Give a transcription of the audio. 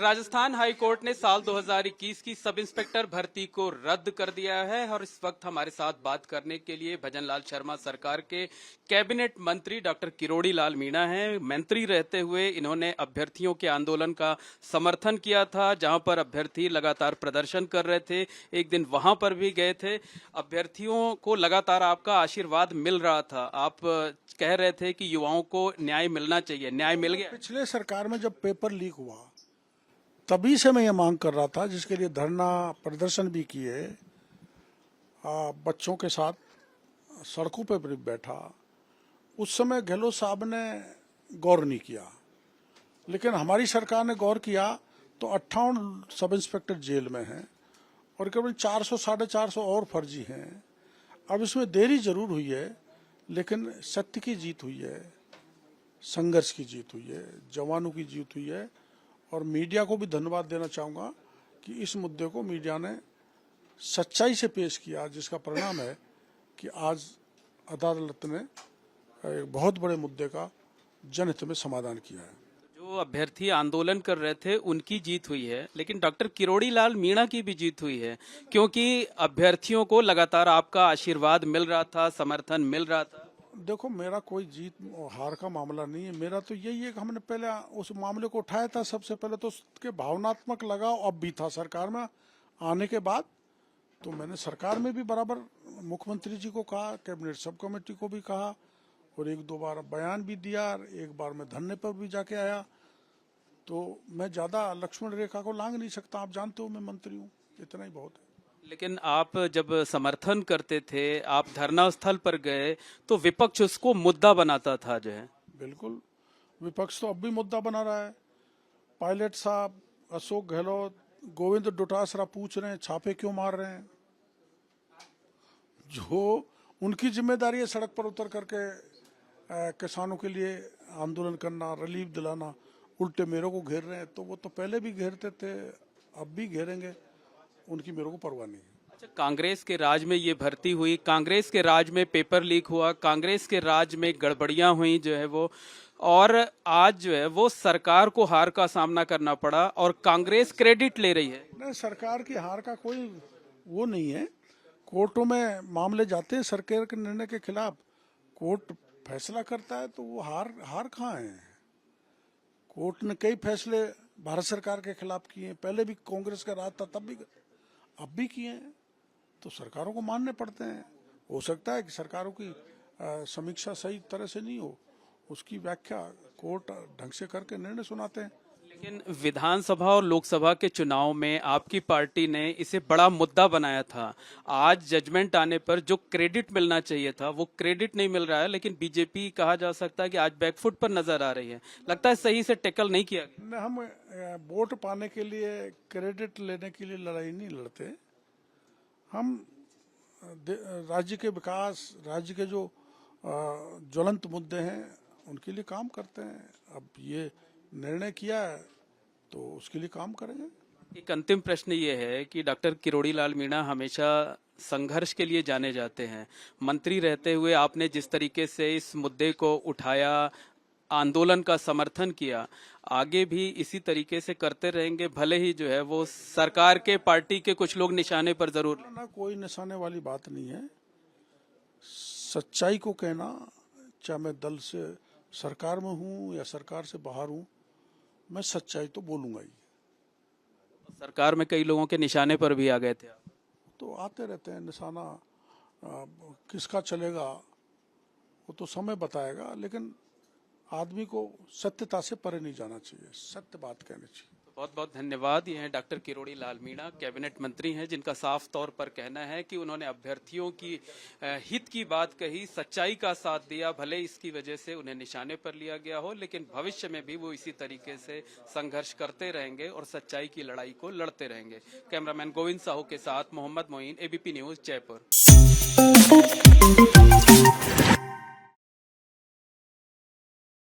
Rajasthan high court ने साल 2021 की सब इंस्पेक्टर भर्ती को रद्द कर दिया है और इस वक्त हमारे साथ बात करने के लिए भजनलाल शर्मा सरकार के कैबिनेट मंत्री डॉक्टर किरोड़ी लाल मीणा हैं। मंत्री रहते हुए इन्होंने अभ्यर्थियों के आंदोलन का समर्थन किया था, जहां पर अभ्यर्थी लगातार प्रदर्शन कर रहे थे। एक दिन वहां पर भी गए थे। अभ्यर्थियों को लगातार आपका आशीर्वाद मिल रहा था। आप कह रहे थे कि युवाओं को न्याय मिलना चाहिए, न्याय मिल गया। पिछले सरकार में जब पेपर लीक हुआ तभी से मैं ये मांग कर रहा था, जिसके लिए धरना प्रदर्शन भी किए, बच्चों के साथ सड़कों पर भी बैठा। उस समय गहलोत साहब ने गौर नहीं किया, लेकिन हमारी सरकार ने गौर किया तो 58 सब इंस्पेक्टर जेल में हैं और करीबन 400 साढ़े 400 और फर्जी हैं। अब इसमें देरी जरूर हुई है, लेकिन सत्य की जीत हुई है, संघर्ष की जीत हुई है, जवानों की जीत हुई है। और मीडिया को भी धन्यवाद देना चाहूँगा कि इस मुद्दे को मीडिया ने सच्चाई से पेश किया, जिसका परिणाम है कि आज अदालत ने एक बहुत बड़े मुद्दे का जनहित में समाधान किया है। जो अभ्यर्थी आंदोलन कर रहे थे उनकी जीत हुई है, लेकिन डॉक्टर किरोड़ी लाल मीणा की भी जीत हुई है, क्योंकि अभ्यर्थियों को लगातार आपका आशीर्वाद मिल रहा था, समर्थन मिल रहा था। देखो, मेरा कोई जीत हार का मामला नहीं है। मेरा तो यही है कि हमने पहले उस मामले को उठाया था। सबसे पहले तो उसके भावनात्मक लगाव अब भी था। सरकार में आने के बाद तो मैंने सरकार में भी बराबर मुख्यमंत्री जी को कहा, कैबिनेट सब कमेटी को भी कहा और एक दो बार बयान भी दिया, एक बार मैं धरने पर भी जाके आया। तो मैं ज्यादा लक्ष्मण रेखा को लांघ नहीं सकता। आप जानते हो मैं मंत्री हूँ, इतना ही बहुत है। लेकिन आप जब समर्थन करते थे, आप धरना स्थल पर गए तो विपक्ष उसको मुद्दा बनाता था जो है। बिल्कुल, विपक्ष तो अब भी मुद्दा बना रहा है। पायलट साहब, अशोक गहलोत, गोविंद डोटासरा पूछ रहे हैं छापे क्यों मार रहे हैं। जो उनकी जिम्मेदारी है सड़क पर उतर करके किसानों के लिए आंदोलन करना, रिलीफ दिलाना, उल्टे मेरे को घेर रहे हैं। तो वो तो पहले भी घेरते थे, अब भी घेरेंगे, उनकी मेरे को परवाह नहीं है। अच्छा, कांग्रेस के राज में ये भर्ती हुई, कांग्रेस के राज में पेपर लीक हुआ, कांग्रेस के राज में गड़बड़ियां हुई जो है वो, और आज जो है वो सरकार को हार का सामना करना पड़ा और कांग्रेस क्रेडिट ले रही है। नहीं, सरकार की हार का कोई वो नहीं है। कोर्टों में मामले जाते हैं सरकार के निर्णय के खिलाफ, कोर्ट फैसला करता है, तो वो हार कहाँ है। कोर्ट ने कई फैसले भारत सरकार के खिलाफ किए हैं। पहले भी कांग्रेस का राज था तब भी, अब भी किए हैं। तो सरकारों को मानने पड़ते हैं। हो सकता है कि सरकारों की समीक्षा सही तरह से नहीं हो, उसकी व्याख्या कोर्ट ढंग से करके निर्णय सुनाते हैं। लेकिन विधानसभा और लोकसभा के चुनाव में आपकी पार्टी ने इसे बड़ा मुद्दा बनाया था। आज जजमेंट आने पर जो क्रेडिट मिलना चाहिए था वो क्रेडिट नहीं मिल रहा है, लेकिन बीजेपी कहा जा सकता है कि आज बैकफुट पर नजर आ रही है। लगता है सही से टैकल नहीं किया गया। हम वोट पाने के लिए, क्रेडिट लेने के लिए लड़ाई नहीं लड़ते। हम राज्य के विकास, राज्य के जो ज्वलंत मुद्दे हैं उनके लिए काम करते हैं। अब ये निर्णय किया है तो उसके लिए काम करेंगे। एक अंतिम प्रश्न ये है कि डॉक्टर किरोड़ी लाल मीणा हमेशा संघर्ष के लिए जाने जाते हैं। मंत्री रहते हुए आपने जिस तरीके से इस मुद्दे को उठाया, आंदोलन का समर्थन किया, आगे भी इसी तरीके से करते रहेंगे, भले ही जो है वो सरकार के, पार्टी के कुछ लोग निशाने पर जरूर ना, कोई निशाने वाली बात नहीं है। सच्चाई को कहना, चाहे मैं दल से सरकार में हूँ या सरकार से बाहर हूँ, मैं सच्चाई तो बोलूंगा ही। सरकार में कई लोगों के निशाने पर भी आ गए थे। तो आते रहते हैं निशाना, किसका चलेगा वो तो समय बताएगा, लेकिन आदमी को सत्यता से परे नहीं जाना चाहिए, सत्य बात कहनी चाहिए। बहुत बहुत धन्यवाद। ये हैं डॉक्टर किरोड़ी लाल मीणा, कैबिनेट मंत्री हैं, जिनका साफ तौर पर कहना है कि उन्होंने अभ्यर्थियों की हित की बात कही, सच्चाई का साथ दिया। भले इसकी वजह से उन्हें निशाने पर लिया गया हो, लेकिन भविष्य में भी वो इसी तरीके से संघर्ष करते रहेंगे और सच्चाई की लड़ाई को लड़ते रहेंगे। कैमरामैन गोविंद साहू के साथ मोहम्मद मोइन, एबीपी न्यूज, जयपुर।